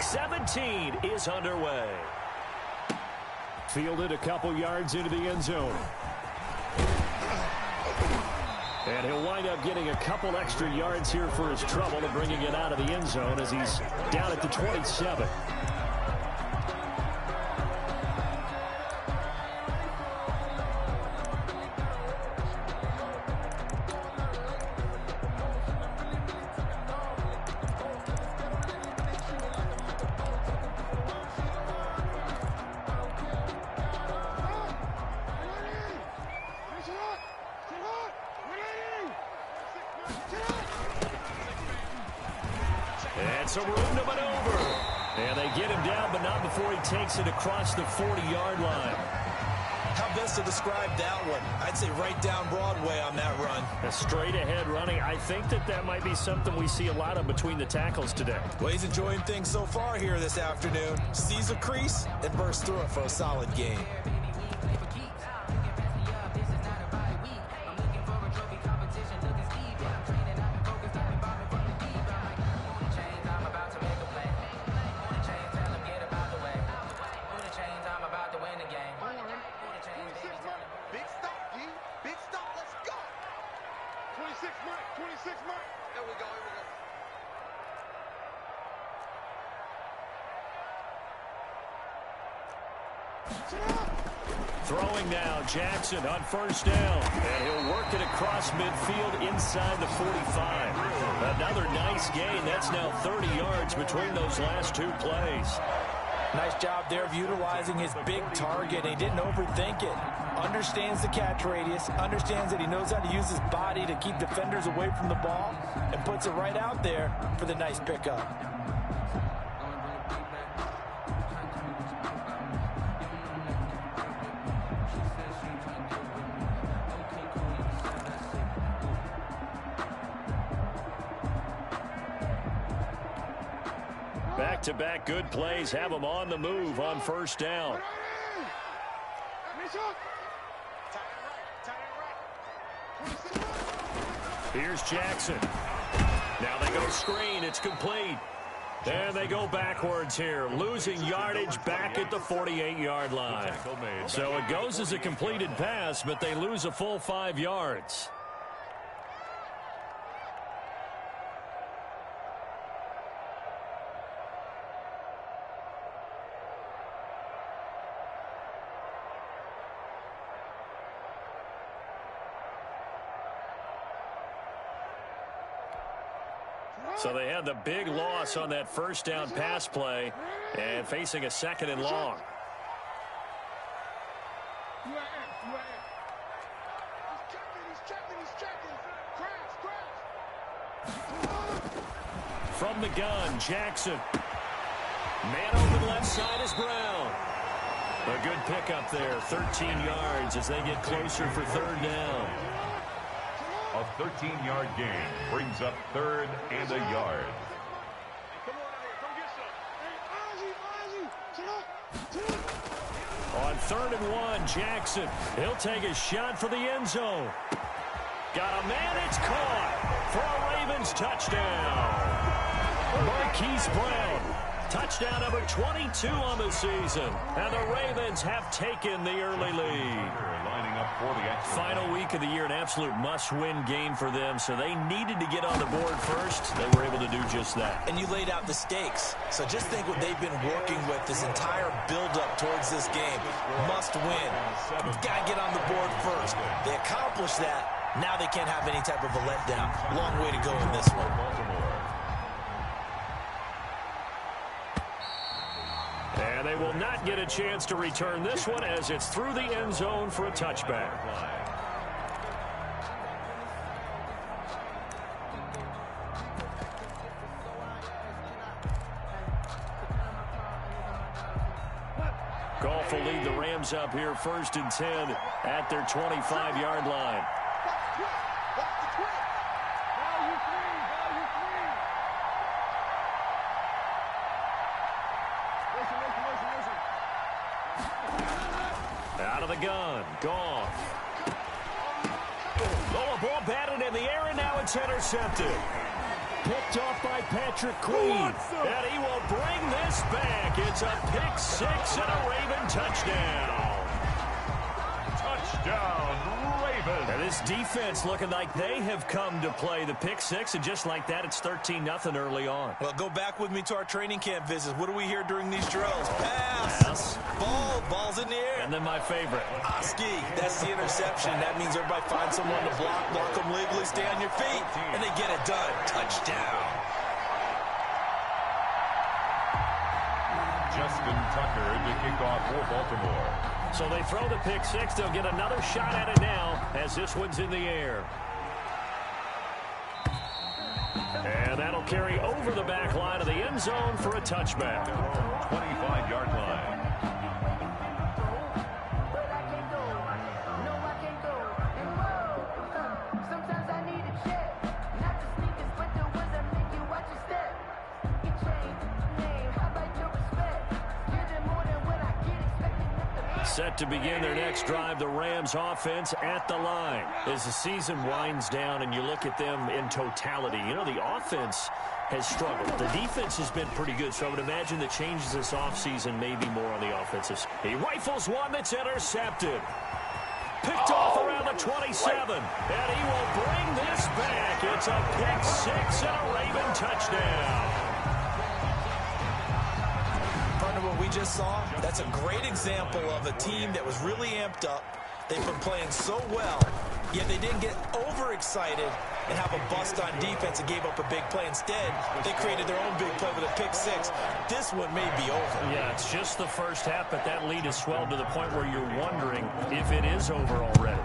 17 is underway. Fielded a couple yards into the end zone. And he'll wind up getting a couple extra yards here for his trouble and bringing it out of the end zone as he's down at the 27. And some room to maneuver. And they get him down, but not before he takes it across the 40-yard line. How best to describe that one? I'd say right down Broadway on that run. A straight-ahead running. I think that might be something we see a lot of between the tackles today. Well, he's enjoying things so far here this afternoon. Sees a crease and bursts through it for a solid gain. Throwing now, Jackson on first down. And he'll work it across midfield inside the 45. Another nice gain. That's now 30 yards between those last two plays. Nice job there of utilizing his big target. He didn't overthink it. Understands the catch radius. Understands that he knows how to use his body to keep defenders away from the ball. And puts it right out there for the nice pickup. Back-to-back good plays have him on the move on first down. Here's Jackson. Now they go screen. It's complete. And they go backwards here, losing yardage back at the 48-yard line. So it goes as a completed pass, but they lose a full 5 yards. So they had the big loss on that first down pass play and facing a second and long. From the gun, Jackson. Man open left side is Brown. A good pickup there, 13 yards as they get closer for third down. A 13-yard gain brings up third and a yard. On 3rd and 1, Jackson. He'll take a shot for the end zone. Got a man, it's caught for a Ravens touchdown. Marquise Brown, touchdown number 22 on the season. And the Ravens have taken the early lead. Final week of the year, an absolute must-win game for them, so they needed to get on the board first. They were able to do just that. And you laid out the stakes. So just think what they've been working with this entire build-up towards this game. Must win. Got to get on the board first. They accomplished that. Now they can't have any type of a letdown. Long way to go in this one. And they will not get a chance to return this one as it's through the end zone for a touchback. Goff will lead the Rams up here 1st and 10 at their 25-yard line. Out of the gun, Goff. Oh, a ball batted in the air, and now it's intercepted. Picked off by Patrick Queen. And he will bring this this back. It's a pick six and a Raven touchdown. Touchdown, Ravens. And this defense looking like they have come to play the pick six, and just like that, it's 13-0 early on. Well, go back with me to our training camp visits. What do we hear during these drills? Pass. Ball's in the air. And then my favorite. Oski, that's the interception. That means everybody finds someone to block them legally, stay on your feet, and they get it done. Touchdown. Justin Tucker to kick off for Baltimore. So they throw the pick six. They'll get another shot at it now as this one's in the air. And that'll carry over the back line of the end zone for a touchback. 25-yard line. Set to begin their next drive, the Rams offense at the line. As the season winds down and you look at them in totality, you know, the offense has struggled. The defense has been pretty good, so I would imagine the changes this offseason may be more on the offensive side. He rifles one that's intercepted. Picked off around the 27, and he will bring this back. It's a pick six and a Raven touchdown. What we just saw, that's a great example of a team that was really amped up. They've been playing so well, yet they didn't get overexcited and have a bust on defense and gave up a big play. Instead, they created their own big play with a pick six. This one may be over. Yeah, it's just the first half, but that lead has swelled to the point where you're wondering if it is over already.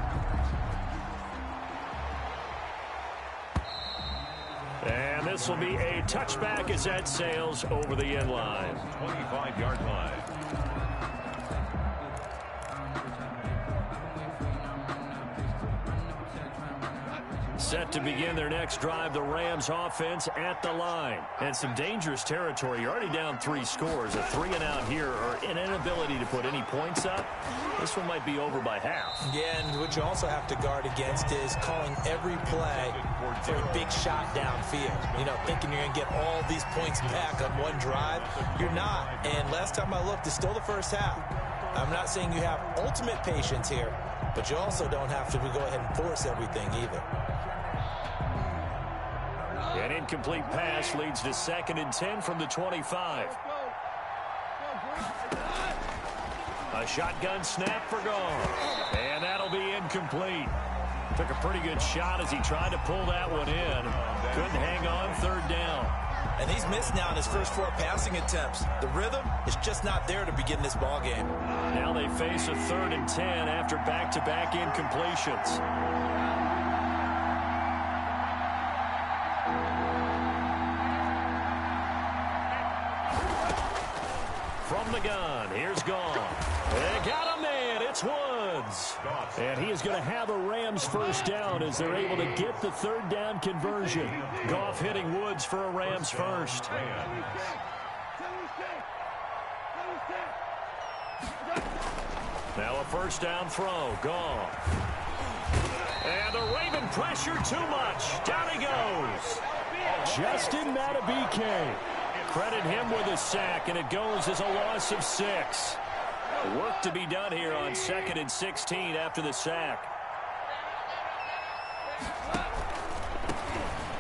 And this will be a touchback as that sails over the end line. 25-yard line. Set to begin their next drive, the Rams offense at the line. And some dangerous territory. You're already down 3 scores. A 3-and-out here, or an inability to put any points up. This one might be over by half. Yeah, and what you also have to guard against is calling every play for a big shot downfield. You know, thinking you're going to get all these points back on one drive. You're not. And last time I looked, it's still the first half. I'm not saying you have ultimate patience here, but you also don't have to go ahead and force everything either. An incomplete pass leads to 2nd and 10 from the 25. A shotgun snap for Goff. And that'll be incomplete. Took a pretty good shot as he tried to pull that one in. Couldn't hang on 3rd down. And he's missed now in his first 4 passing attempts. The rhythm is just not there to begin this ball game. Now they face a 3rd and 10 after back-to-back incompletions. From the gun, here's Goff. They got a man, it's Woods. And he is going to have a Rams first down as they're able to get the 3rd down conversion. Goff hitting Woods for a Rams first. Now a first down throw, Goff. And the Raven pressure too much. Down he goes. Justin Matabike. Credit him with a sack, and it goes as a loss of 6. Work to be done here on 2nd and 16 after the sack.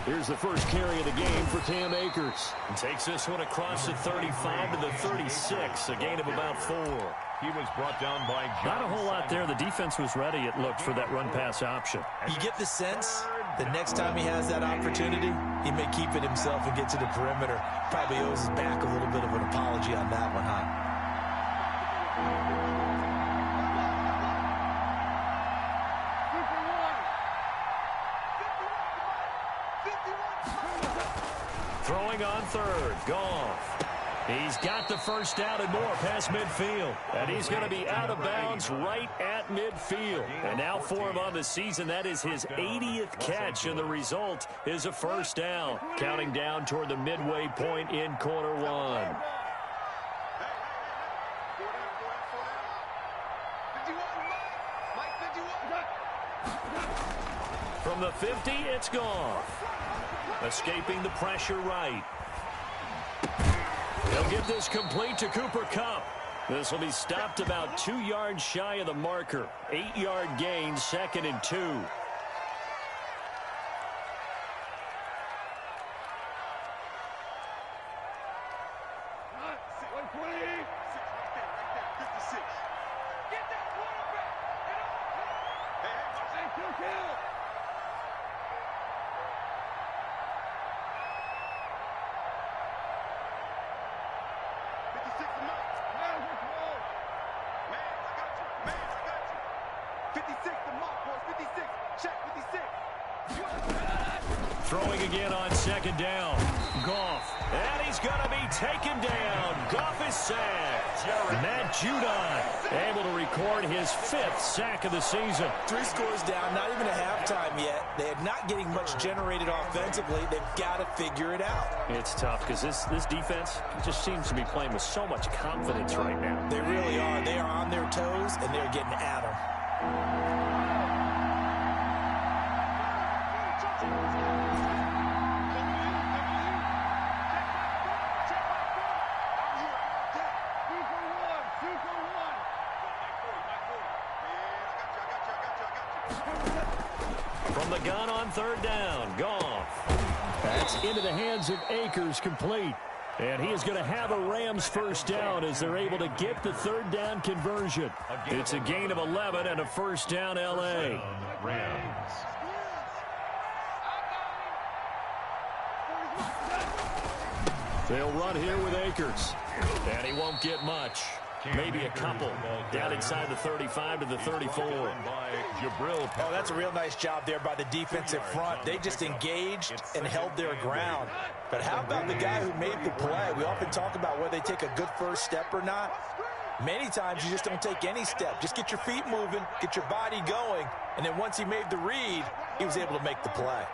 Here's the first carry of the game for Cam Akers. And takes this one across the 35 to the 36, a gain of about 4. He was brought down by Johnson. Not a whole lot there. The defense was ready, it looked, for that run-pass option. You get the sense the next time he has that opportunity, he may keep it himself and get to the perimeter. Probably owes his back a little bit of an apology on that one, huh? Throwing on 3rd, Goff. He's got the first down and more past midfield. And he's going to be out of bounds right at midfield. And now for him on the season, that is his 80th catch, and the result is a first down. Counting down toward the midway point in quarter 1. From the 50, it's Goff. Escaping the pressure right. He'll They'll get this complete to Cooper Kupp. This will be stopped about 2 yards shy of the marker. 8-yard gain, 2nd and 2. Throwing again on 2nd down. Goff. And he's going to be taken down. Goff is sacked. Matt Judon able to record his 5th sack of the season. 3 scores down, not even a halftime yet. They're not getting much generated offensively. They've got to figure it out. It's tough because this defense just seems to be playing with so much confidence right now. They really are. They are on their toes, and they're getting at them. From the gun on 3rd down, Goff. That's into the hands of Akers, complete. And he is going to have a Rams 1st down as they're able to get the 3rd down conversion. It's a gain of 11 and a 1st down L.A. Rams. They'll run here with Akers. And he won't get much. Maybe a couple. Down inside the 35 to the 34. Oh, that's a real nice job there by the defensive front. They just engaged and held their ground. But how about the guy who made the play? We often talk about whether they take a good first step or not. Many times you just don't take any step. Just get your feet moving, get your body going, and then once he made the read, he was able to make the play.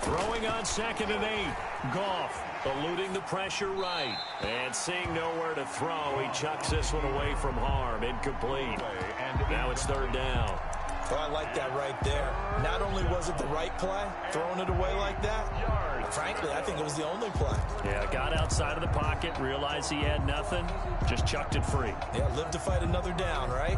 Throwing on 2nd and 8. Goff eluding the pressure right. And seeing nowhere to throw, he chucks this one away from harm. Incomplete. Now it's 3rd down. Oh, I like that right there. Not only was it the right play, throwing it away like that, frankly, I think it was the only play. Yeah, got outside of the pocket, realized he had nothing, just chucked it free. Yeah, live to fight another down, right?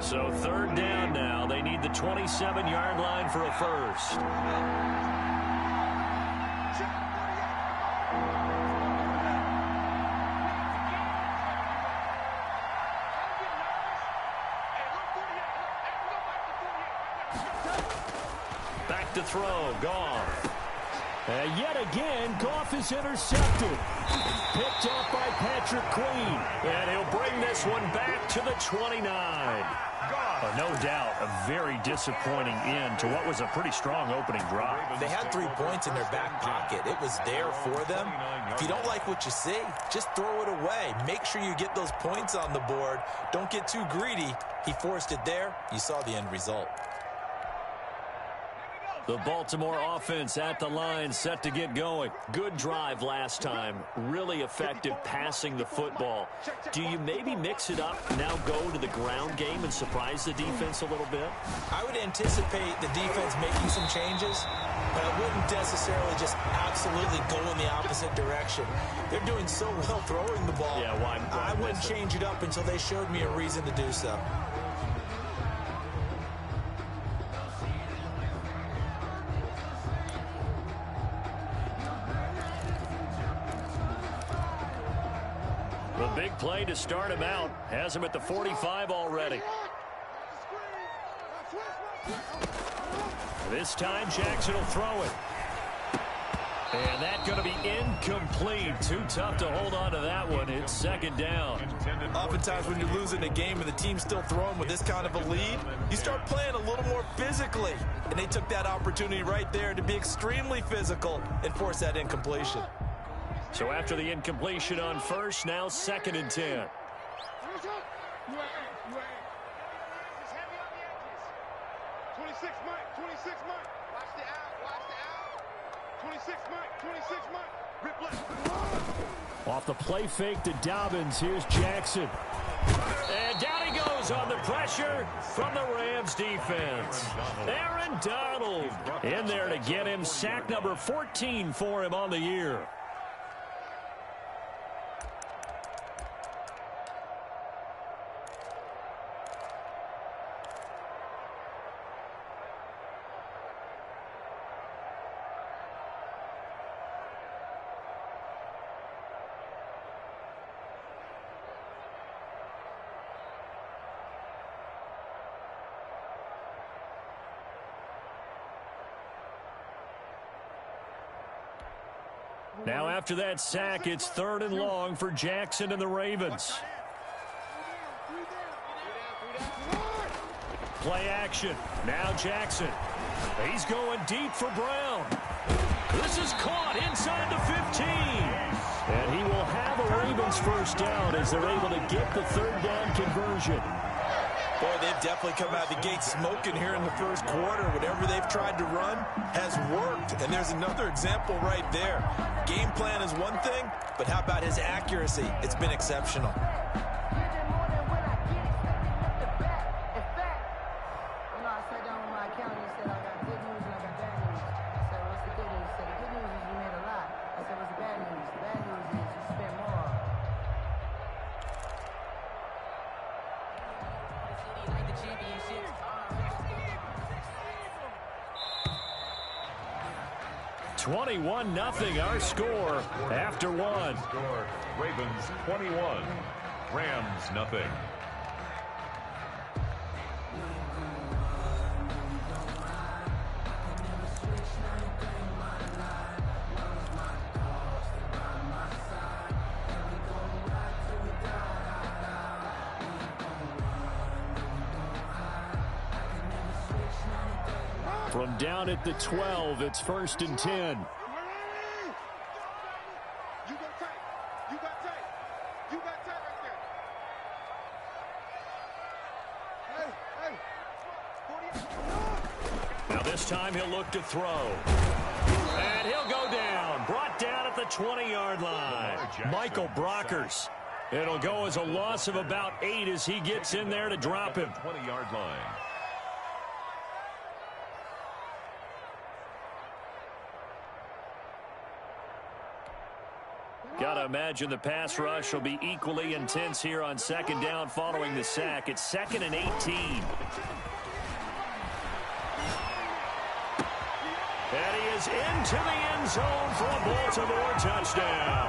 So 3rd down now. They need the 27-yard line for a 1st. Back to throw. Goff. And yet again, Goff is intercepted. Picked off by Patrick Queen. And he'll bring this one back to the 29. No doubt, a very disappointing end to what was a pretty strong opening drive. They had 3 points in their back pocket. It was there for them. If you don't like what you see, just throw it away. Make sure you get those points on the board. Don't get too greedy. He forced it there. You saw the end result. The Baltimore offense at the line, set to get going. Good drive last time. Really effective passing the football. Do you maybe mix it up, now go to the ground game and surprise the defense a little bit? I would anticipate the defense making some changes, but I wouldn't necessarily just absolutely go in the opposite direction. They're doing so well throwing the ball. Yeah, why I wouldn't change it up until they showed me a reason to do so. The big play to start him out. Has him at the 45 already. This time, Jackson will throw it. And that's going to be incomplete. Too tough to hold on to that one. It's 2nd down. Oftentimes when you're losing a game and the team's still throwing with this kind of a lead, you start playing a little more physically. And they took that opportunity right there to be extremely physical and force that incompletion. So after the incompletion on 1st, now 2nd and 10. Off the play fake to Dobbins, here's Jackson. And down he goes on the pressure from the Rams defense. Aaron Donald in there to get him sack number 14 for him on the year. Now after that sack, it's 3rd and long for Jackson and the Ravens. Play action. Now Jackson. He's going deep for Brown. This is caught inside the 15. And he will have a Ravens first down as they're able to get the 3rd down conversion. Boy, they've definitely come out of the gate smoking here in the first quarter. Whatever they've tried to run has worked. And there's another example right there. Game plan is one thing, but how about his accuracy? It's been exceptional. Nothing our score after one. Ravens 21, Rams nothing. From down at the 12, it's 1st and 10. Time he'll look to throw. And he'll go down. Brought down at the 20-yard line. Michael Brockers. It'll go as a loss of about 8 as he gets in there to drop him. 20-yard line. Gotta imagine the pass rush will be equally intense here on 2nd down following the sack. It's 2nd and 18. And he is into the end zone for a Baltimore touchdown.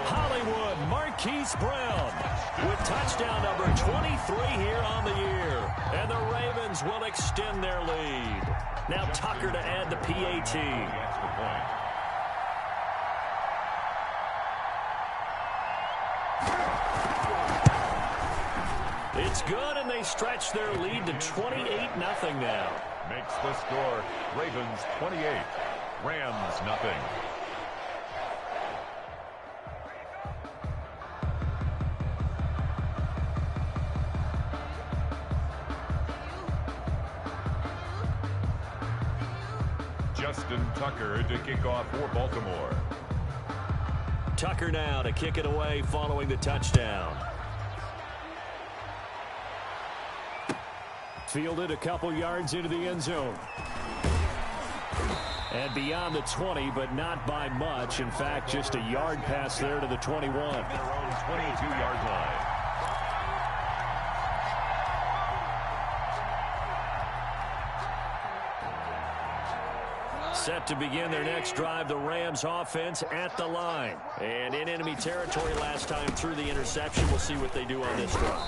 Hollywood Marquise Brown with touchdown number 23 here on the year. And the Ravens will extend their lead. Now Tucker to add the PAT. It's good, and they stretch their lead to 28-0 now. Makes the score Ravens 28, Rams nothing. Justin Tucker to kick off for Baltimore. Tucker now to kick it away following the touchdown. Fielded a couple yards into the end zone. And beyond the 20, but not by much. In fact, just a yard pass there to the 21. Their own 22-yard line. Set to begin their next drive, the Rams offense at the line. And in enemy territory last time through the interception. We'll see what they do on this drive.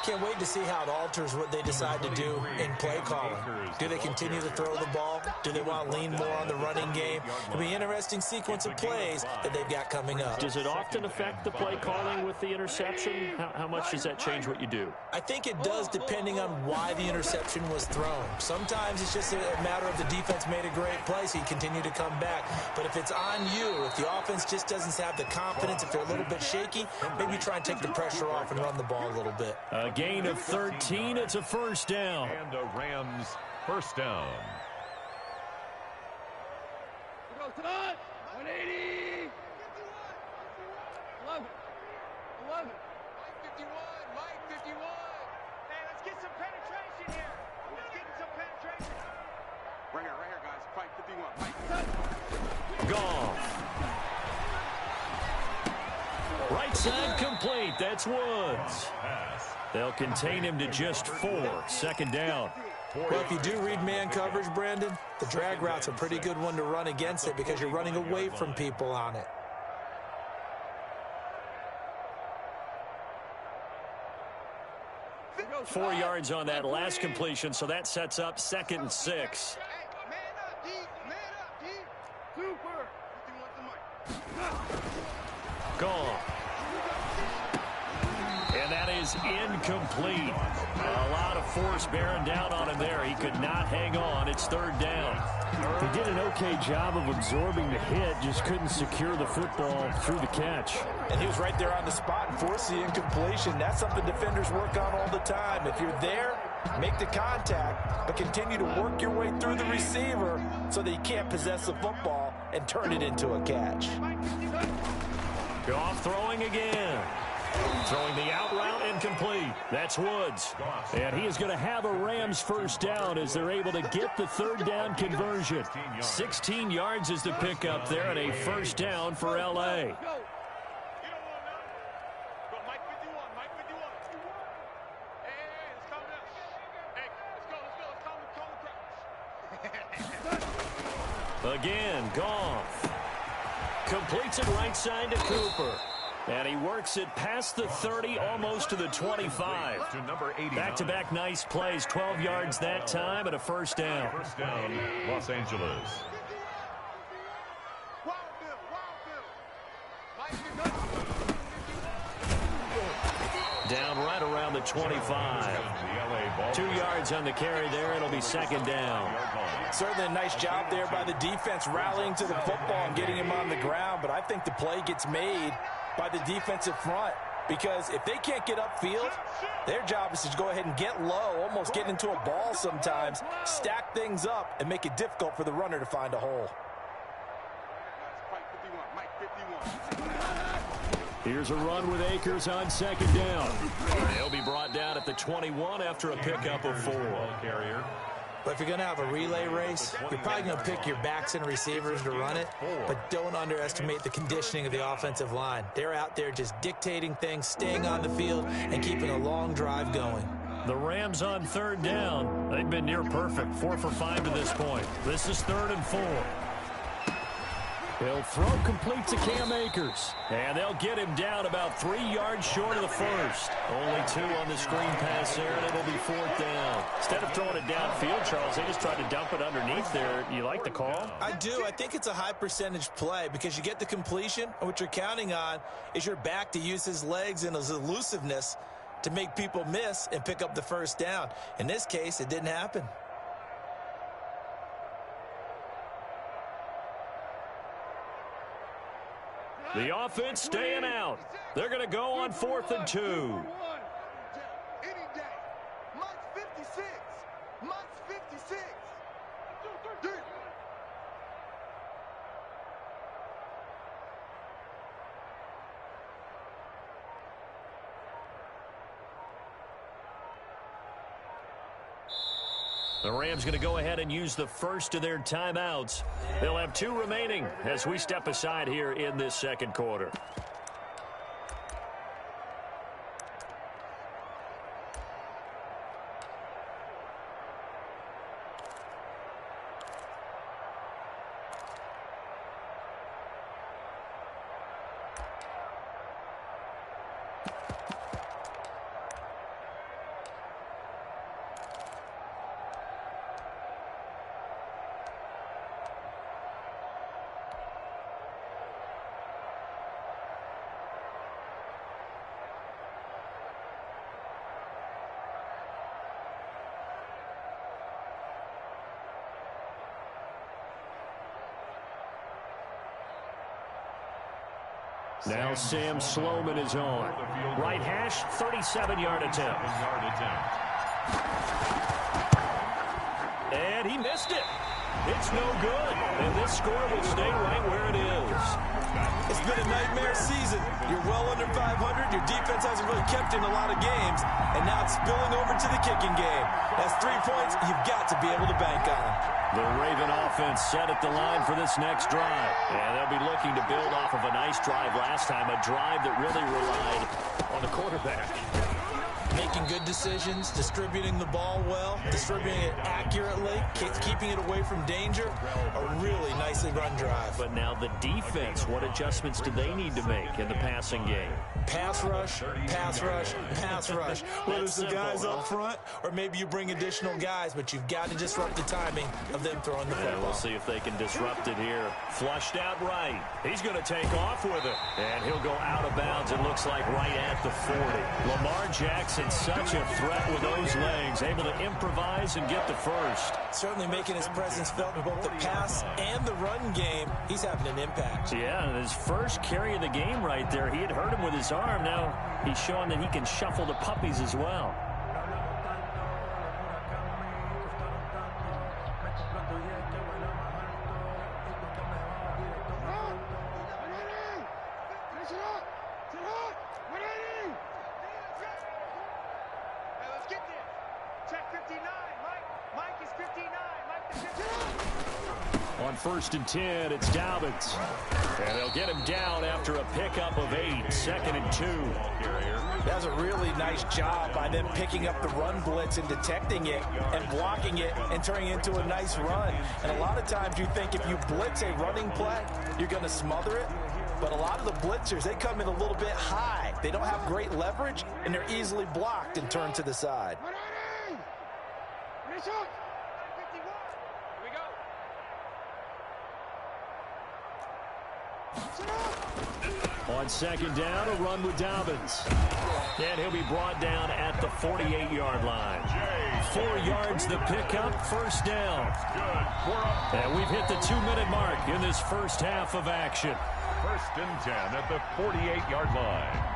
Can't wait to see how it alters what they decide to do in play calling. Do they continue to throw the ball? Do they want to lean more on the running game? It'll be an interesting sequence of plays that they've got coming up. Does it often affect the play calling with the interception? How much does that change what you do? I think it does depending on why the interception was thrown. Sometimes it's just a matter of the defense made a great play, so you continue to come back. But if it's on you, if the offense just doesn't have the confidence, if they're a little bit shaky, maybe try and take the pressure off and run the ball a little bit. A gain of 13. It's a first down. And a Rams first down. 180. Goff. Right side complete. That's Woods. They'll contain him to just 4. Second down. Well, if you do read man coverage, Brandon, the drag route's a pretty good one to run against it because you're running away from people on it. Four yards on that last completion, so that sets up 2nd and 6. Gone. And that is incomplete. A lot of force bearing down on him there. He could not hang on. It's 3rd down. He did an okay job of absorbing the hit, just couldn't secure the football through the catch. And he was right there on the spot and forced the incompletion. That's something defenders work on all the time. If you're there, make the contact, but continue to work your way through the receiver so that you can't possess the football and turn it into a catch. Goff throwing again. Throwing the out route incomplete. That's Woods. And he is going to have a Rams first down as they're able to get the 3rd down conversion. 16 yards is the pickup there and a first down for L.A. Again, Goff. Completes it right side to Cooper. And he works it past the 30, almost to the 25. Back-to-back nice plays, 12 yards that time and a first down. First down, Los Angeles. Down right around the 25. 2 yards on the carry there. It'll be 2nd down. Certainly a nice job there by the defense rallying to the football and getting him on the ground, but I think the play gets made by the defensive front because if they can't get upfield, their job is to go ahead and get low, almost get into a ball sometimes, stack things up, and make it difficult for the runner to find a hole. Here's a run with Akers on 2nd down. He'll be brought down at the 21 after a pickup of 4. Carrier. But if you're going to have a relay race, you're probably going to pick your backs and receivers to run it, but don't underestimate the conditioning of the offensive line. They're out there just dictating things, staying on the field, and keeping a long drive going. The Rams on 3rd down. They've been near perfect, 4 for 5 to this point. This is 3rd and 4. He'll throw complete to Cam Akers. And they'll get him down about 3 yards short of the first. Only 2 on the screen pass there, and it'll be 4th down. Instead of throwing it downfield, Charles, they just tried to dump it underneath there. You like the call? I do. I think it's a high percentage play because you get the completion, and what you're counting on is your back to use his legs and his elusiveness to make people miss and pick up the first down. In this case, it didn't happen. The offense staying out. They're going to go on 4th and 2. The Rams going to go ahead and use the first of their timeouts. They'll have 2 remaining as we step aside here in this 2nd quarter. Now Sam Sloman is on. Right hash, 37-yard attempt. And he missed it. It's no good. And this score will stay right where it is. It's been a nightmare season. You're well under 500. Your defense hasn't really kept in a lot of games. And now it's spilling over to the kicking game. That's 3 points you've got to be able to bank on. The Raven offense set at the line for this next drive. And they'll be looking to build off of a nice drive last time, a drive that really relied on the quarterback. Making good decisions, distributing the ball well, distributing it accurately, keeping it away from danger. A really nicely run drive. But now the defense, what adjustments do they need to make in the passing game? Pass rush, pass rush, pass rush. Whether it's the guys up front or maybe you bring additional guys, but you've got to disrupt the timing of them throwing the football. We'll see if they can disrupt it here. Flushed out right. He's going to take off with it. And he'll go out of bounds, it looks like, right at the 40. Lamar Jackson, such a threat with those legs, able to improvise and get the first. Certainly making his presence felt in both the pass and the run game. He's having an impact. Yeah, and his first carry of the game right there, he had hurt him with his arm. Now he's showing that he can shuffle the puppies as well. On 1st and 10, it's Dobbins. And they'll get him down after a pickup of 8, 2nd and 2. That's a really nice job by them picking up the run blitz and detecting it and blocking it and turning it into a nice run. And a lot of times you think if you blitz a running play, you're going to smother it. But a lot of the blitzers, they come in a little bit high. They don't have great leverage, and they're easily blocked and turned to the side. On 2nd down, a run with Dobbins. And he'll be brought down at the 48-yard line. 4 yards the pickup, 1st down. And we've hit the 2-minute mark in this first half of action. 1st and 10 at the 48-yard line.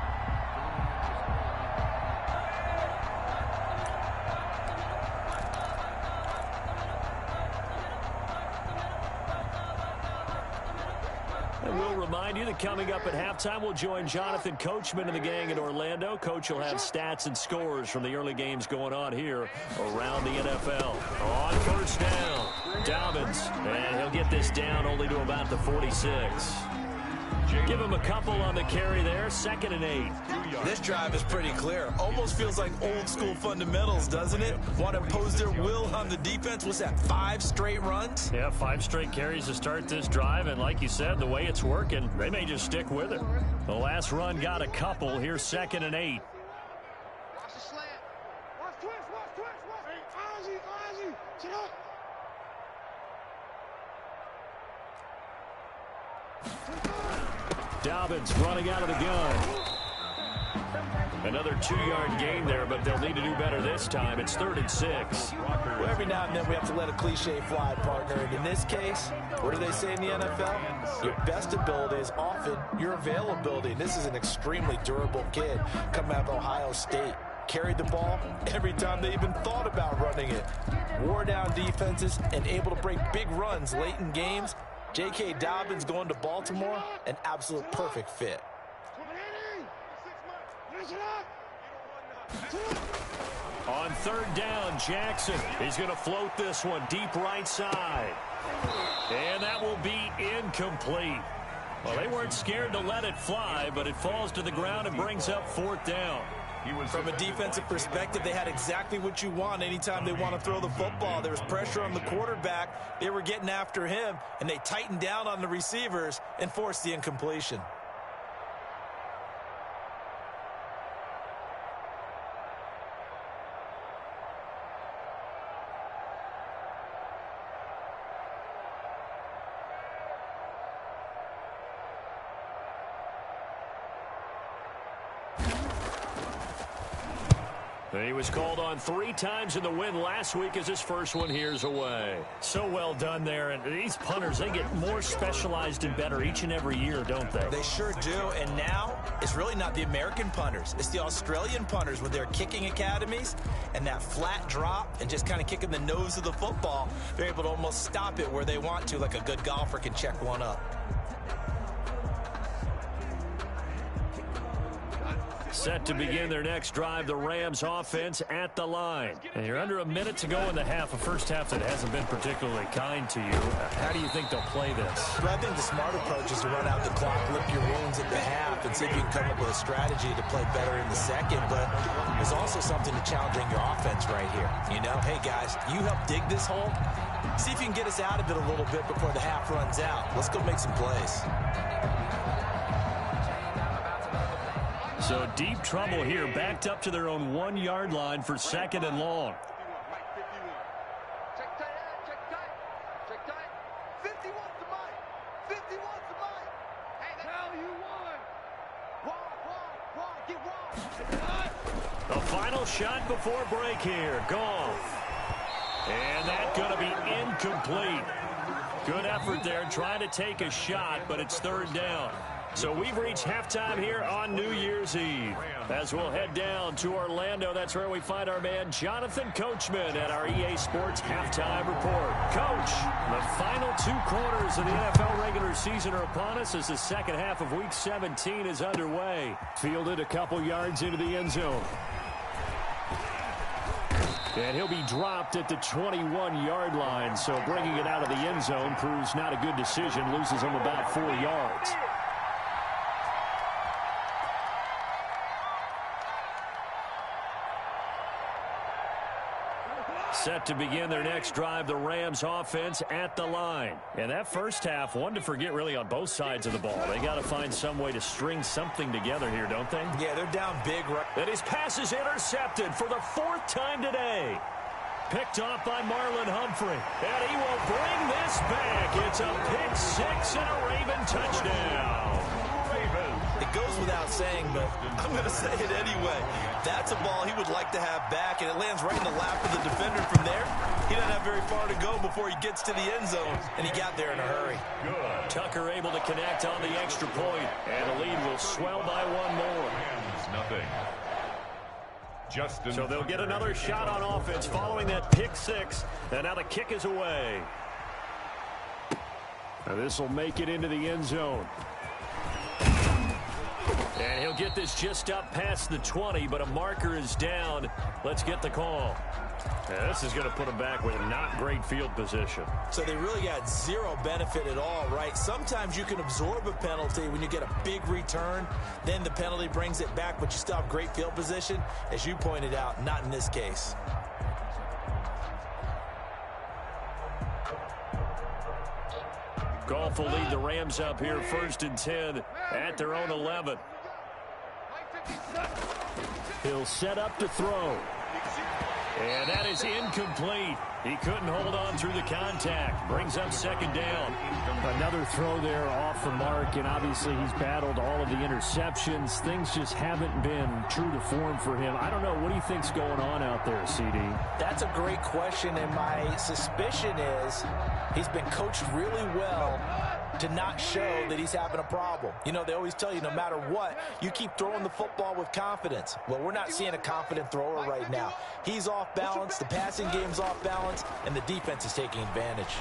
And we'll remind you that coming up at halftime, we'll join Jonathan Coachman and the gang in Orlando. Coach will have stats and scores from the early games going on here around the NFL. On 1st down, Dobbins, and he'll get this down only to about the 46. Give him a couple on the carry there, 2nd and 8. This drive is pretty clear. Almost feels like old school fundamentals, doesn't it? Want to impose their will on the defense. What's that, 5 straight runs? Yeah, 5 straight carries to start this drive, and like you said, the way it's working, they may just stick with it. The last run got a couple. Here's 2nd and 8. Watch the slant. Watch twist. Ozzy. Sit up. Dobbins running out of the gun. Another 2-yard gain there, but they'll need to do better this time. It's 3rd and 6. Well, every now and then we have to let a cliche fly, partner. And in this case, what do they say in the NFL? Your best ability is often your availability. And this is an extremely durable kid coming out of Ohio State. Carried the ball every time they even thought about running it. Wore down defenses and able to break big runs late in games. J.K. Dobbins going to Baltimore, an absolute perfect fit. On 3rd down, Jackson. He's going to float this one deep right side. And that will be incomplete. Well, they weren't scared to let it fly, but it falls to the ground and brings up 4th down. From a defensive perspective, they had exactly what you want anytime they want to throw the football. There was pressure on the quarterback. They were getting after him, and they tightened down on the receivers and forced the incompletion. He was called on 3 times in the win last week as his first one here's away. So well done there. And these punters, they get more specialized and better each and every year, don't they? They sure do. And now it's really not the American punters. It's the Australian punters with their kicking academies and that flat drop and just kind of kicking the nose of the football. They're able to almost stop it where they want to, like a good golfer can check one up. Set to begin their next drive, the Rams offense at the line. And you're under a minute to go in the half, a first half that hasn't been particularly kind to you. How do you think they'll play this? Well, I think the smart approach is to run out the clock, lick your wounds at the half, and see if you can come up with a strategy to play better in the second. But there's also something to challenging your offense right here. You know, hey, guys, you help dig this hole. See if you can get us out of it a little bit before the half runs out. Let's go make some plays. So deep trouble here, backed up to their own 1-yard line for 2nd and long. Check tight, check tight, check tight. 51's the mic. 51's the mic. Hey, that's how you won. Get The final shot before break here. Goff. And that's going to be incomplete. Good effort there trying to take a shot, but it's 3rd down. So we've reached halftime here on New Year's Eve. As we'll head down to Orlando, that's where we find our man Jonathan Coachman at our EA Sports Halftime Report. Coach, the final 2 quarters of the NFL regular season are upon us as the second half of Week 17 is underway. Fielded a couple yards into the end zone. And he'll be dropped at the 21-yard line, so bringing it out of the end zone proves not a good decision, loses him about 4 yards. Set to begin their next drive, the Rams offense at the line. And that first half, one to forget really on both sides of the ball. They got to find some way to string something together here, don't they? Yeah, they're down big. And his pass is intercepted for the 4th time today. Picked off by Marlon Humphrey. And he will bring this back. It's a pick 6 and a Raven touchdown. It goes without saying, but I'm going to say it anyway. That's a ball he would like to have back, and it lands right in the lap of the defender from there. He doesn't have very far to go before he gets to the end zone, and he got there in a hurry. Good. Tucker able to connect on the extra point, and the lead will swell by 1 more. Nothing. Justin. So they'll get another shot on offense following that pick 6, and now the kick is away. Now this will make it into the end zone. And he'll get this just up past the 20, but a marker is down. Let's get the call. And this is going to put him back with not great field position. So they really got 0 benefit at all, right? Sometimes you can absorb a penalty when you get a big return. Then the penalty brings it back, but you still have great field position. As you pointed out, not in this case. Goff will lead the Rams up here 1st and 10 at their own 11. He'll set up to throw. And that is incomplete. He couldn't hold on through the contact. Brings up 2nd down. Another throw there off the mark, and obviously he's battled all of the interceptions. Things just haven't been true to form for him. I don't know. What do you think's going on out there, CD? That's a great question, and my suspicion is he's been coached really well to not show that he's having a problem. You know, they always tell you no matter what, you keep throwing the football with confidence. Well, we're not seeing a confident thrower right now. He's off balance, the passing game's off balance, and the defense is taking advantage.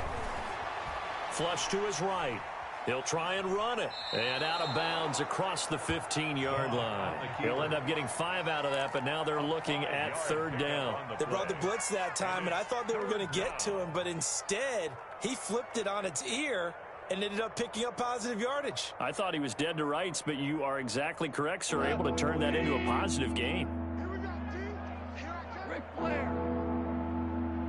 Flush to his right. He'll try and run it. And out of bounds across the 15-yard line. He'll end up getting 5 out of that, but now they're looking at 3rd down. They brought the blitz that time, and I thought they were going to get to him, but instead, he flipped it on its ear and ended up picking up positive yardage. I thought he was dead to rights, but you are exactly correct, sir. Able to turn that into a positive gain. Here we go, team. Here I come. Ric Flair.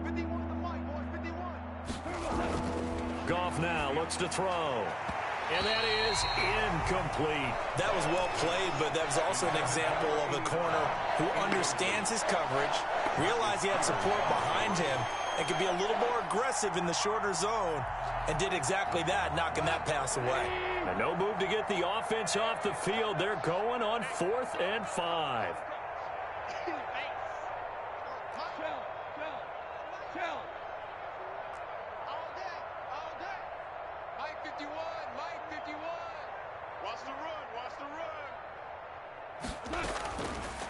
51 the mic, boys. 51. Goff now looks to throw. And that is incomplete. That was well played, but that was also an example of a corner who understands his coverage, realized he had support behind him, and could be a little more aggressive in the shorter zone, and did exactly that, knocking that pass away. And no move to get the offense off the field. They're going on 4th and 5.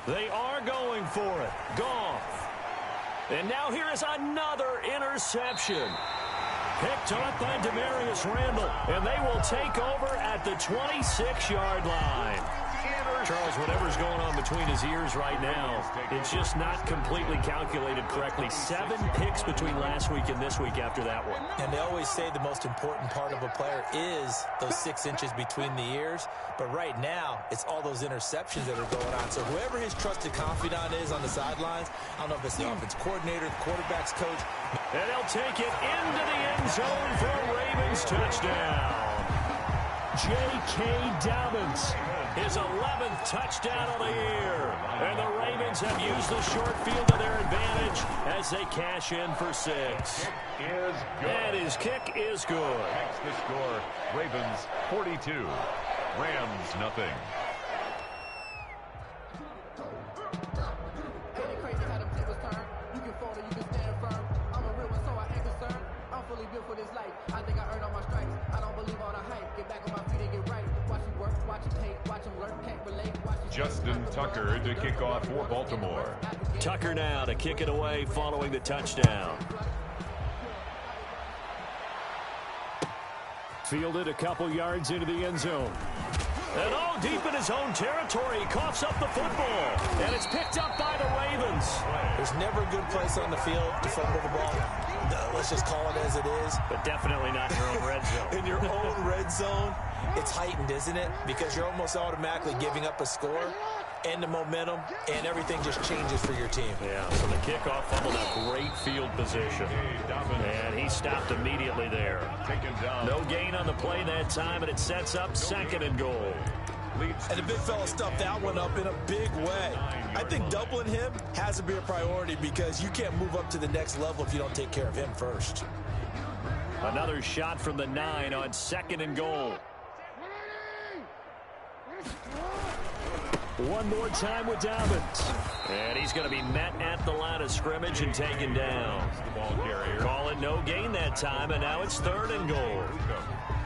They are going for it. Goff. And now here is another interception. Picked up by Demarius Randall. And they will take over at the 26-yard line. Charles, whatever's going on between his ears right now, it's just not completely calculated correctly. 7 picks between last week and this week after that one. And they always say the most important part of a player is those 6 inches between the ears. But right now, it's all those interceptions that are going on. So whoever his trusted confidant is on the sidelines, I don't know if it's the offense coordinator, the quarterback's coach. And they'll take it into the end zone for a Ravens touchdown. J.K. Dobbins, his 11th touchdown of the year. And the Ravens have used the short field to their advantage as they cash in for 6. And his kick is good. Makes the score Ravens 42, Rams nothing. For this life, I think I earned all my stripes. I don't believe all the hype. Get back on my feet and get right. Watch him work, watch him hate, watch him lurk, can't relate. Justin Tucker to kick off for Baltimore. Tucker now to kick it away following the touchdown. Fielded a couple yards into the end zone. And all deep in his own territory, he coughs up the football. And it's picked up by the Ravens. There's never a good place on the field to fumble the ball. Let's just call it as it is. But definitely not in your own red zone. In your own red zone, it's heightened, isn't it? Because you're almost automatically giving up a score and the momentum, and everything just changes for your team. Yeah, so the kickoff fumbled a great field position. And he stopped immediately there. No gain on the play that time, and it sets up 2nd and goal. And the big fella stuffed that one up in a big way. I think doubling him has to be a priority because you can't move up to the next level if you don't take care of him first. Another shot from the 9 on 2nd and goal. One more time with Dobbins. And he's going to be met at the line of scrimmage and taken down. Call it no gain that time, and now it's 3rd and goal.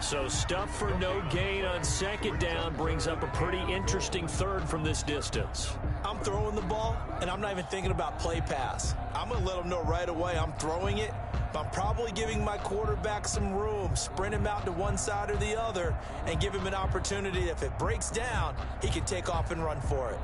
So stuff for no gain on 2nd down brings up a pretty interesting 3rd from this distance. I'm throwing the ball, and I'm not even thinking about play pass. I'm going to let them know right away I'm throwing it, but I'm probably giving my quarterback some room, sprint him out to one side or the other, and give him an opportunity. If it breaks down, he can take off and run for it.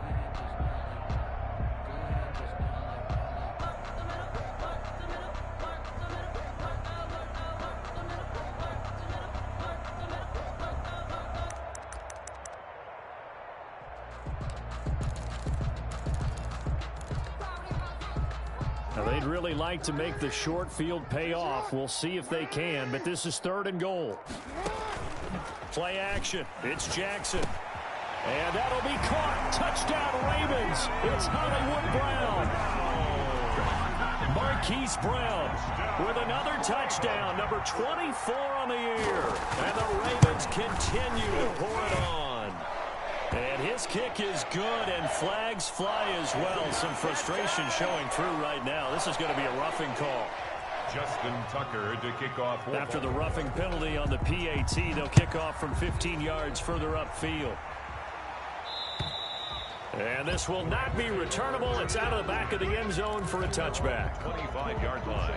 Now, they'd really like to make the short field pay off. We'll see if they can, but this is 3rd and goal. Play action. It's Jackson. And that'll be caught. Touchdown, Ravens. It's Hollywood Brown. Marquise Brown with another touchdown, number 24 on the year. And the Ravens continue to pour it on. And his kick is good, and flags fly as well. Some frustration showing through right now. This is going to be a roughing call. Justin Tucker to kick off. After the roughing penalty on the PAT, they'll kick off from 15 yards further upfield. And this will not be returnable. It's out of the back of the end zone for a touchback. 25-yard line.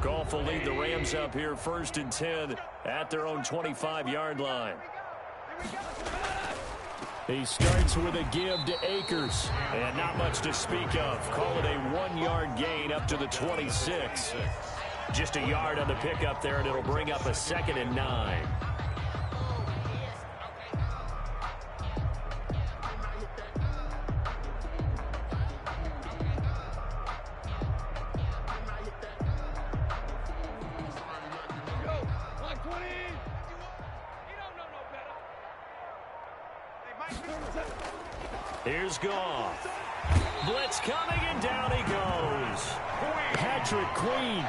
Goff will lead the Rams up here 1st and 10 at their own 25-yard line. He starts with a give to Akers. And not much to speak of. Call it a 1-yard gain up to the 26. Just a yard on the pickup there, and it'll bring up a 2nd and 9. Here's Goff. Blitz coming, and down he goes. Patrick Queen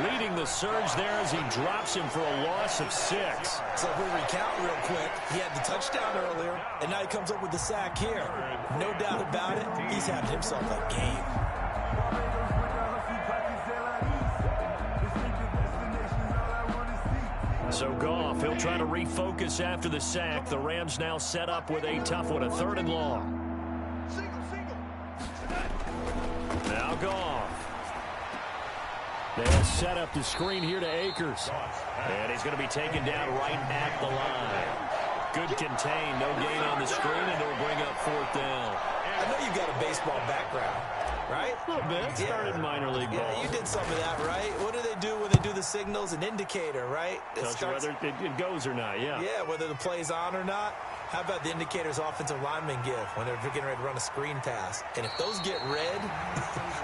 leading the surge there as he drops him for a loss of 6. So if we recount real quick, he had the touchdown earlier, and now he comes up with the sack here. No doubt about it, he's having himself a game. So Goff, he'll try to refocus after the sack. The Rams now set up with a tough one, a 3rd and long. Now Goff. They'll set up the screen here to Akers. And he's going to be taken down right at the line. Good contain. No gain on the screen, and it'll bring up fourth down. I know you've got a baseball background, right? A little bit. Started in minor league ball. Yeah, you did some of that, right? What do they do when they do the signals? An indicator, right? Tells you whether it goes or not, yeah. Yeah, whether the play's on or not. How about the indicators offensive linemen give when they're getting ready to run a screen pass? And if those get red,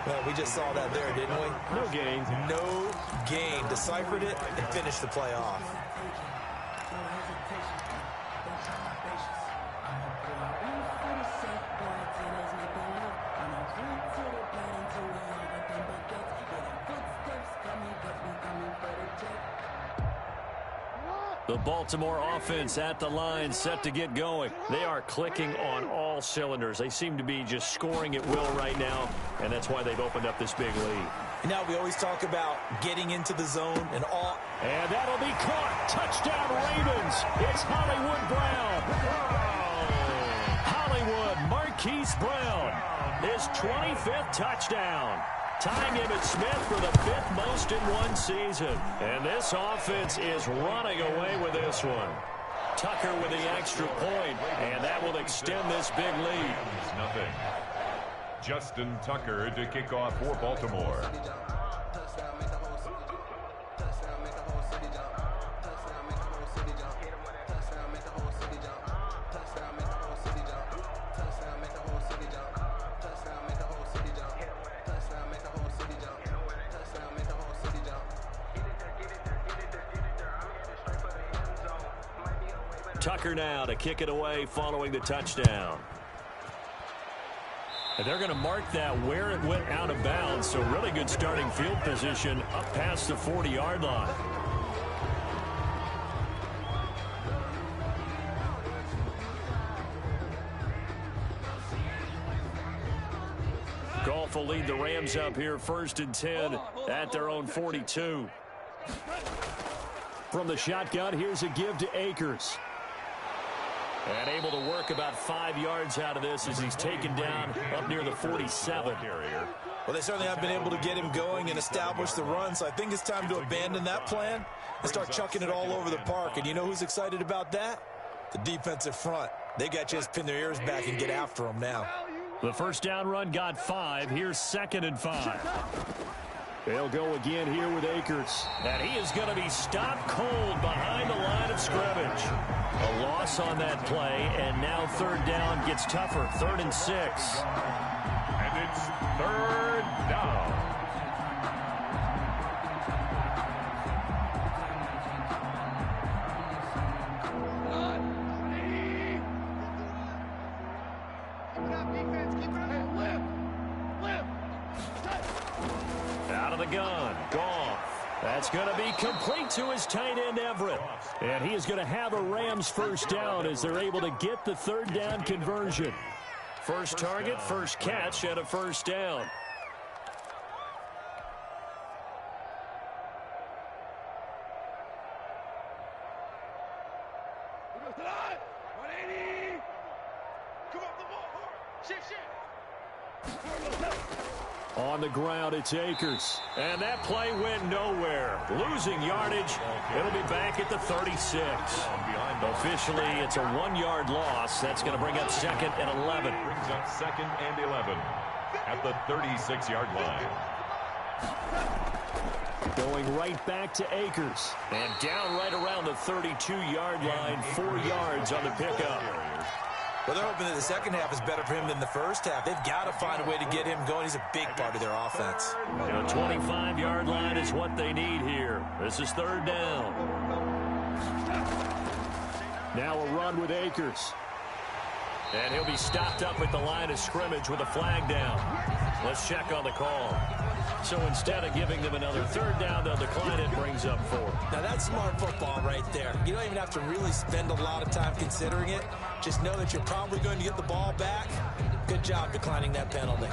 well, we just saw that there, didn't we? No gain. No gain. Deciphered it and finished the play off. The Baltimore offense at the line, set to get going. They are clicking on all cylinders. They seem to be just scoring at will right now, and that's why they've opened up this big lead. Now we always talk about getting into the zone and all. And that'll be caught. Touchdown Ravens. It's Hollywood Brown. Hollywood Marquise Brown, his 25th touchdown. Tying Emmitt Smith for the 5th most in one season. And this offense is running away with this one. Tucker with the extra point, and that will extend this big lead. Nothing. Justin Tucker to kick off for Baltimore. Tucker now to kick it away following the touchdown. And they're going to mark that where it went out of bounds, so really good starting field position up past the 40-yard line. Goff will lead the Rams up here 1st and 10 at their own 42. From the shotgun, here's a give to Akers. And able to work about 5 yards out of this as he's taken down up near the 47. Well, they certainly have been able to get him going and establish the run, so I think it's time to abandon that plan and start chucking it all over the park. And you know who's excited about that? The defensive front. They got to just pin their ears back and get after them now. The first down run got 5. Here's 2nd and 5. They'll go again here with Akers. And he is going to be stopped cold behind the line of scrimmage. A loss on that play, and now 3rd down gets tougher. 3rd and 6. And it's 3rd down. Out of the gun, Goff. That's going to be complete to his tight end, Everett. And he is going to have a Rams first down as they're able to get the 3rd down conversion. First target, first catch, and a first down. On the ground, it's Akers. And that play went nowhere. Losing yardage. It'll be back at the 36. Officially, it's a 1-yard loss. That's going to bring up 2nd and 11. Brings up 2nd and 11 at the 36-yard line. Going right back to Akers. And down right around the 32-yard line. 4 yards on the pickup. Well, they're hoping that the second half is better for him than the first half. They've got to find a way to get him going. He's a big part of their offense. The 25-yard line is what they need here. This is 3rd down. Now a run with Akers. And he'll be stopped up at the line of scrimmage with a flag down. Let's check on the call. So instead of giving them another 3rd down, they'll decline it, brings up 4. Now that's smart football right there. You don't even have to really spend a lot of time considering it. Just know that you're probably going to get the ball back. Good job declining that penalty.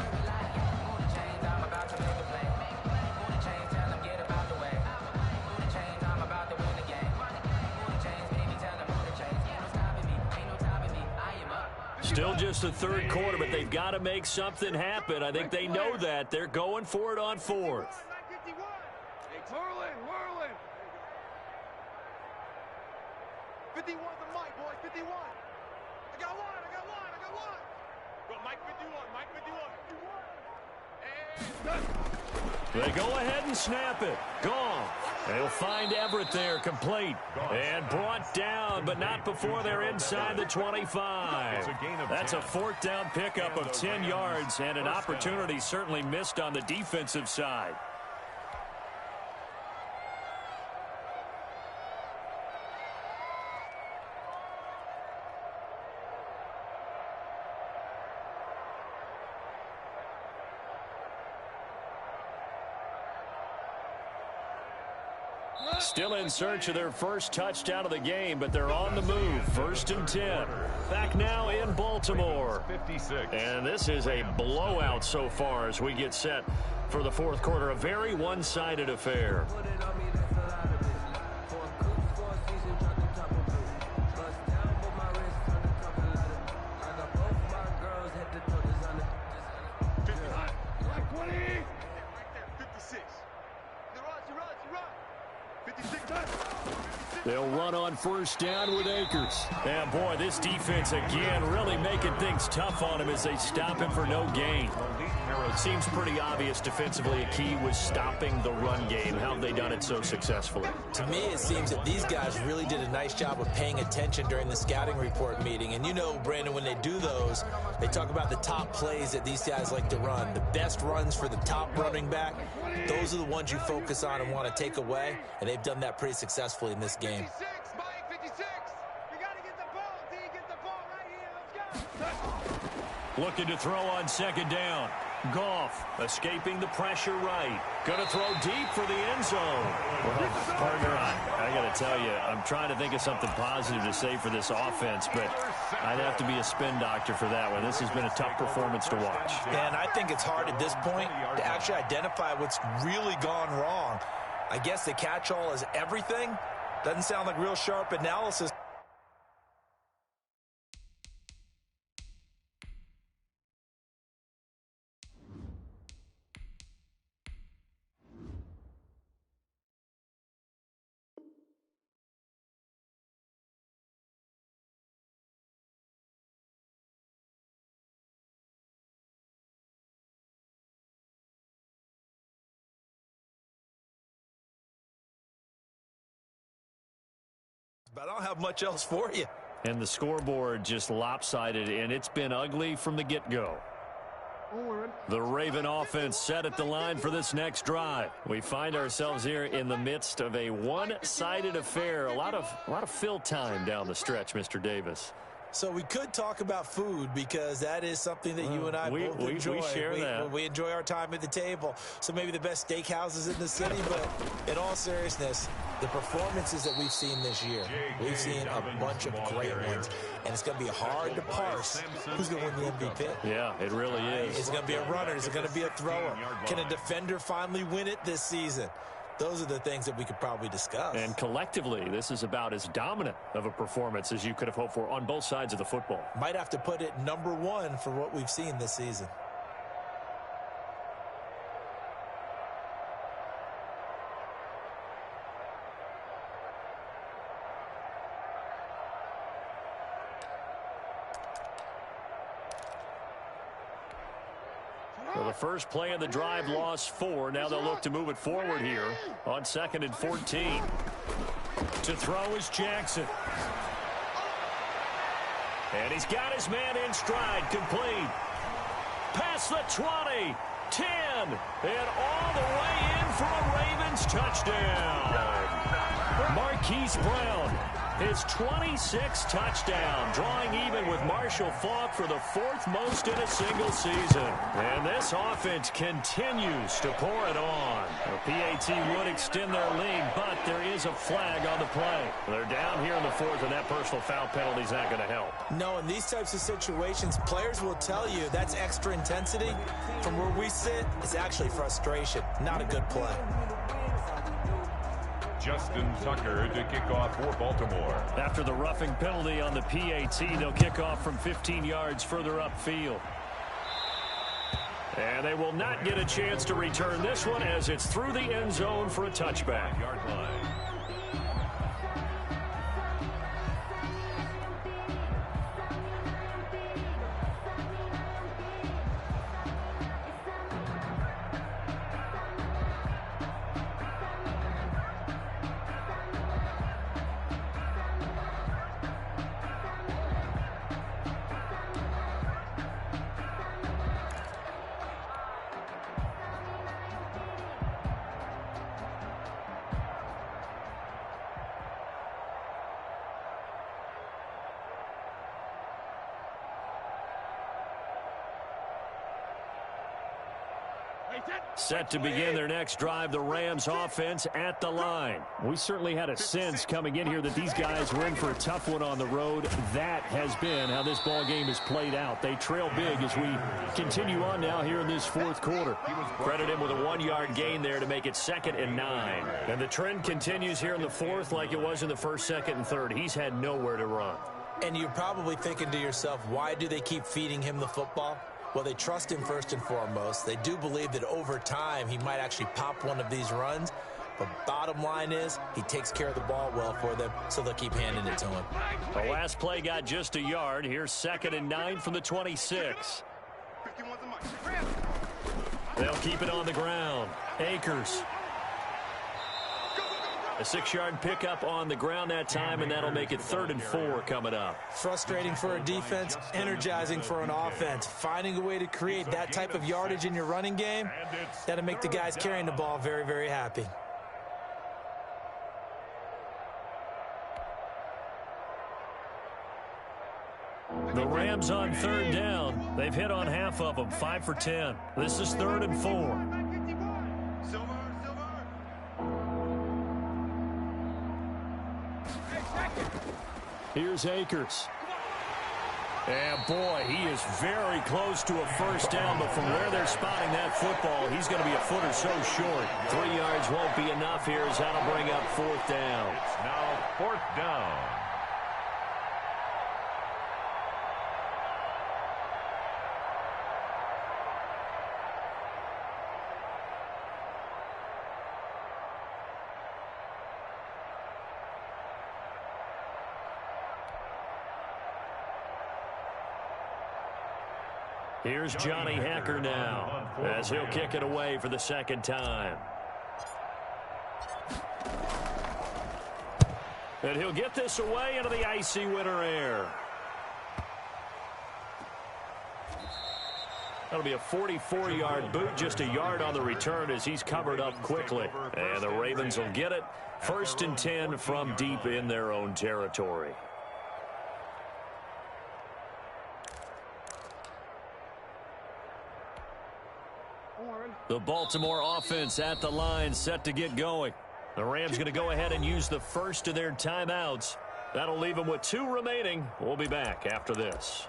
Still just the 3rd quarter, but they've got to make something happen. I think they know that. They're going for it on 4th. Whirling. 51 the mic, boys. 51. I got one. Go, Mike 51. They go ahead and snap it. Gone. They'll find Everett there, complete. And brought down, but not before they're inside the 25. That's a fourth down pickup of 10 yards and an opportunity certainly missed on the defensive side. Still in search of their first touchdown of the game, but they're on the move. 1st and 10. Back now in Baltimore. 56. And this is a blowout so far as we get set for the fourth quarter. A very one-sided affair. They'll run on 1st down with Akers. And, boy, this defense, again, really making things tough on him as they stop him for no gain. It seems pretty obvious defensively a key was stopping the run game. How have they done it so successfully? To me, it seems that these guys really did a nice job of paying attention during the scouting report meeting. And you know, Brandon, when they do those, they talk about the top plays that these guys like to run. The best runs for the top running back, those are the ones you focus on and want to take away. And they've done that pretty successfully in this game. 56, Mike, 56. We got to get the ball, D. Get the ball right here. Let's go. Looking to throw on 2nd down. Goff escaping the pressure right. Going to throw deep for the end zone. Well, partner, I got to tell you, I'm trying to think of something positive to say for this offense, but I'd have to be a spin doctor for that one. This has been a tough performance to watch. And I think it's hard at this point to actually identify what's really gone wrong. I guess the catch-all is everything. Doesn't sound like real sharp analysis. But I don't have much else for you. And the scoreboard just lopsided, and it's been ugly from the get-go. The Raven offense set at the line for this next drive. We find ourselves here in the midst of a one-sided affair. A lot of fill time down the stretch, Mr. Davis. So we could talk about food because that is something that you and I both enjoy. We share that. We enjoy our time at the table. So maybe the best steakhouses in the city, but in all seriousness, the performances that we've seen this year, we've seen a bunch of great ones. And it's going to be hard to parse who's going to win the MVP. Yeah, it really is. Is it going to be a runner? Is it going to be a thrower? Can a defender finally win it this season? Those are the things that we could probably discuss. And collectively, this is about as dominant of a performance as you could have hoped for on both sides of the football. Might have to put it #1 for what we've seen this season. Well, the first play of the drive lost 4. Now they'll look to move it forward here on 2nd and 14. To throw is Jackson. And he's got his man in stride, complete. Past the 20, 10, and all the way in for a Ravens touchdown. Marquise Brown, his 26th touchdown, drawing even with Marshall Faulk for the 4th most in a single season. And this offense continues to pour it on. The PAT would extend their lead, but there is a flag on the play. They're down here in the 4th, and that personal foul penalty is not going to help. No, in these types of situations, players will tell you that's extra intensity. From where we sit, it's actually frustration, not a good play. Justin Tucker to kick off for Baltimore. After the roughing penalty on the PAT, they'll kick off from 15 yards further upfield. And they will not get a chance to return this one as it's through the end zone for a touchback. Yard line. Set to begin their next drive, the Rams offense at the line. We certainly had a sense coming in here that these guys were in for a tough one on the road. That has been how this ball game has played out. They trail big as we continue on now here in this fourth quarter. Credit him with a 1-yard gain there to make it 2nd and 9. And the trend continues here in the fourth like it was in the first, second, and third. He's had nowhere to run. And you're probably thinking to yourself, why do they keep feeding him the football? Well, they trust him first and foremost. They do believe that over time he might actually pop one of these runs. But bottom line is he takes care of the ball well for them, so they'll keep handing it to him. The last play got just a yard. Here's 2nd and 9 from the 26. They'll keep it on the ground. Akers. A 6-yard pickup on the ground that time, and that'll make it 3rd and 4 coming up. Frustrating for a defense, energizing for an offense. Finding a way to create that type of yardage in your running game, that'll make the guys carrying the ball very, very happy. The Rams on 3rd down. They've hit on half of them, 5 for 10. This is 3rd and 4. Here's Akers. And boy, he is very close to a first down, but from where they're spotting that football, he's going to be a foot or so short. 3 yards won't be enough here as that'll bring up 4th down. It's now 4th down. Here's Johnny Hacker now as he'll kick it away for the 2nd time. And he'll get this away into the icy winter air. That'll be a 44-yard boot, just a yard on the return as he's covered up quickly. And the Ravens will get it. 1st and 10 from deep in their own territory. The Baltimore offense at the line, set to get going. The Rams going to go ahead and use the first of their timeouts. That'll leave them with 2 remaining. We'll be back after this.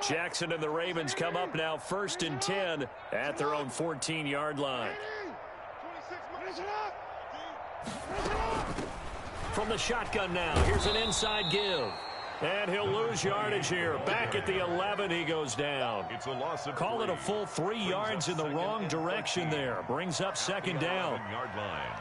Jackson and the Ravens come up now 1st and 10 at their own 14-yard line. From the shotgun now, here's an inside give. And he'll lose yardage here. Back at the 11, he goes down. It's a loss of Call it a full 3 yards in the wrong direction there. Brings up 2nd down. Yard line.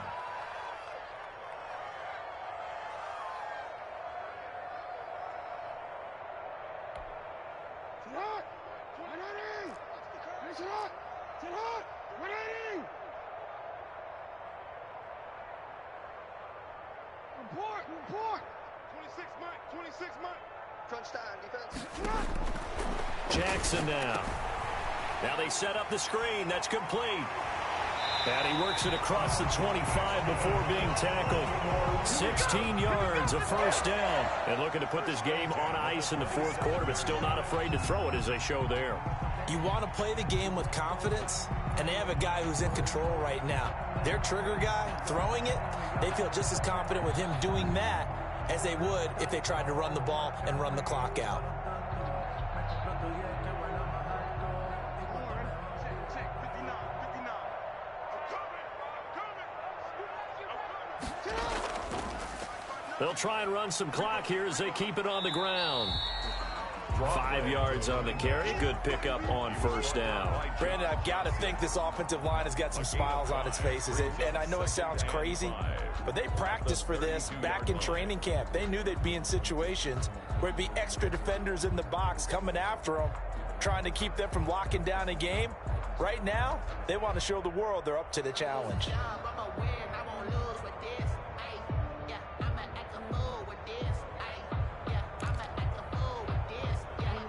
Report! 26 Mike. Crunch time, defense. Jackson now. Now they set up the screen. That's complete. And he works it across the 25 before being tackled. 16 yards, a first down. And looking to put this game on ice in the 4th quarter, but still not afraid to throw it as they show there. You want to play the game with confidence, and they have a guy who's in control right now. Their trigger guy, throwing it, they feel just as confident with him doing that as they would if they tried to run the ball and run the clock out. They'll try and run some clock here as they keep it on the ground. 5 yards on the carry. Good pickup on first down. Brandon, I've got to think this offensive line has got some smiles on its faces. And I know it sounds crazy, but they practiced for this back in training camp. They knew they'd be in situations where it'd be extra defenders in the box coming after them, trying to keep them from locking down a game. Right now, they want to show the world they're up to the challenge.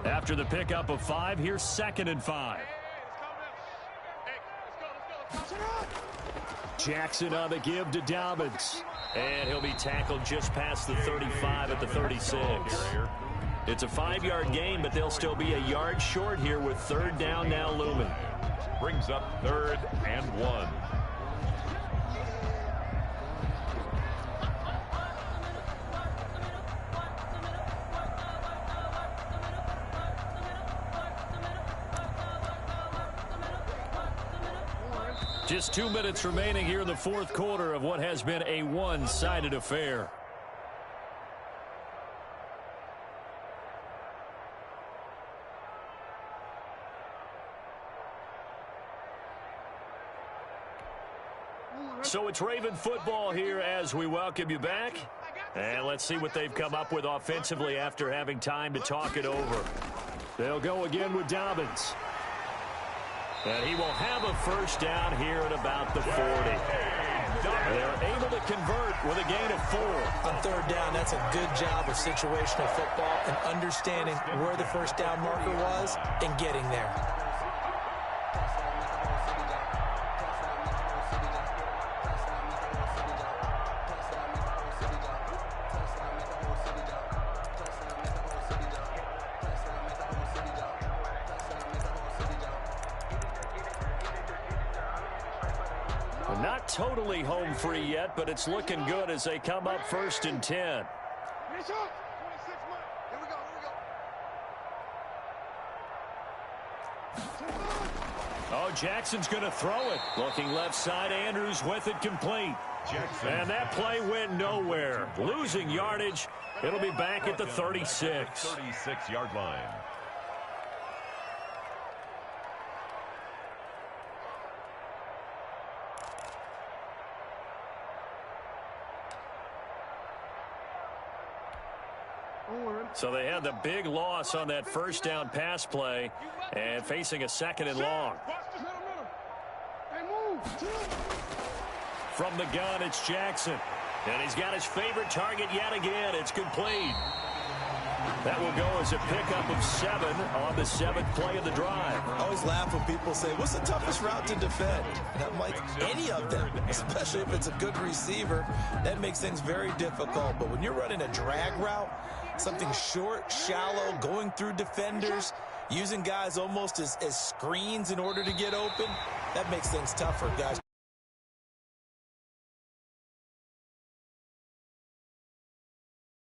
After the pickup of 5, here's 2nd and 5. Jackson on the give to Dobbins. And he'll be tackled just past the 35 at the 36. It's a 5-yard gain, but they'll still be a yard short here with third down now looming. Brings up 3rd and 1. Just 2 minutes remaining here in the fourth quarter of what has been a one-sided affair. So it's Raven football here as we welcome you back. And let's see what they've come up with offensively after having time to talk it over. They'll go again with Dobbins. And he will have a first down here at about the 40. They're able to convert with a gain of 4. On third down, that's a good job of situational football and understanding where the first down marker was and getting there. Not totally home free yet, but it's looking good as they come up 1st and 10. Oh, Jackson's going to throw it. Looking left side, Andrews with it complete. Jackson. And that play went nowhere. Losing yardage. It'll be back at the 36. 36-yard line. So they had the big loss on that first down pass play and facing a 2nd and long. From the gun, it's Jackson. And he's got his favorite target yet again. It's complete. That will go as a pickup of 7 on the 7th play of the drive. I always laugh when people say, what's the toughest route to defend? And I'm like, any of them, especially if it's a good receiver. That makes things very difficult. But when you're running a drag route, something short, shallow, going through defenders, using guys almost as screens in order to get open, that makes things tougher, guys.